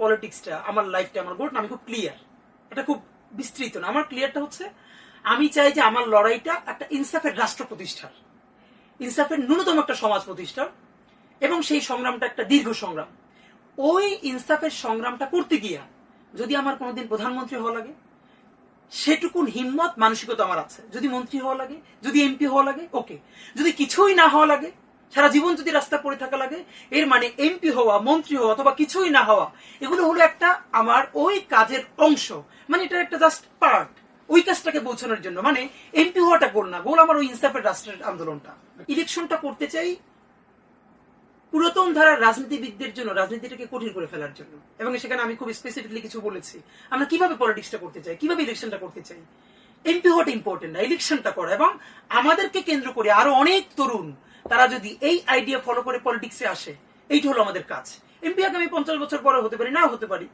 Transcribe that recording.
পলিটিক্সটা, আমার লাইফটা, আমার গোল আমি খুব ক্লিয়ার, এটা খুব বিস্তৃত না। আমার ক্লিয়ারটা হচ্ছে আমি চাই যে আমার লড়াইটা একটা ইনসাফের রাষ্ট্র প্রতিষ্ঠার, ইনসাফের ন্যূনতম একটা সমাজ প্রতিষ্ঠার, এবং সেই সংগ্রামটা একটা দীর্ঘ সংগ্রাম। ওই ইনসাফের সংগ্রামটা করতে গিয়া যদি আমার কোনোদিন প্রধানমন্ত্রী হওয়া লাগে, সেটুকুন হিম্মত মানসিকতা আমার আছে। যদি মন্ত্রী হওয়া লাগে, যদি এমপি হওয়া লাগে, ওকে। যদি কিছুই না হওয়া লাগে, সারা জীবন যদি রাস্তা পড়ে থাকা লাগে, এর মানে এমপি হওয়া, মন্ত্রী হওয়া অথবা কিছুই না হওয়া, এগুলো হলো একটা আমার ওই কাজের অংশ, মানে এটা একটা জাস্ট পার্ট ওই কাজটাকে পৌঁছানোর জন্য। মানে এমপি হওয়াটা গোল না, গোল আমার ওই ইনসাফের রাষ্ট্রের আন্দোলনটা। ইলেকশনটা করতে চাই পুরাতন ধারার রাজনীতিবিদদের জন্য, রাজনীতিটাকে কঠিন করে ফেলার জন্য। এবং সেখানে আমি খুব স্পেসিফিকলি কিছু বলেছি, আমরা কিভাবে পলিটিক্সটা করতে চাই, কিভাবে ইলেকশনটা করতে চাই। এমপি হওয়াটা ইম্পর্টেন্ট না, ইলেকশনটা করা। এবং আমাদেরকে কেন্দ্র করে আরো অনেক তরুণ তারা যদি এই আইডিয়া ফলো করে পলিটিক্সে আসে, এইটা হলো আমাদের কাজ। এমপি আগামী 50 বছর পরে হতে পারি, নাও হতে পারি,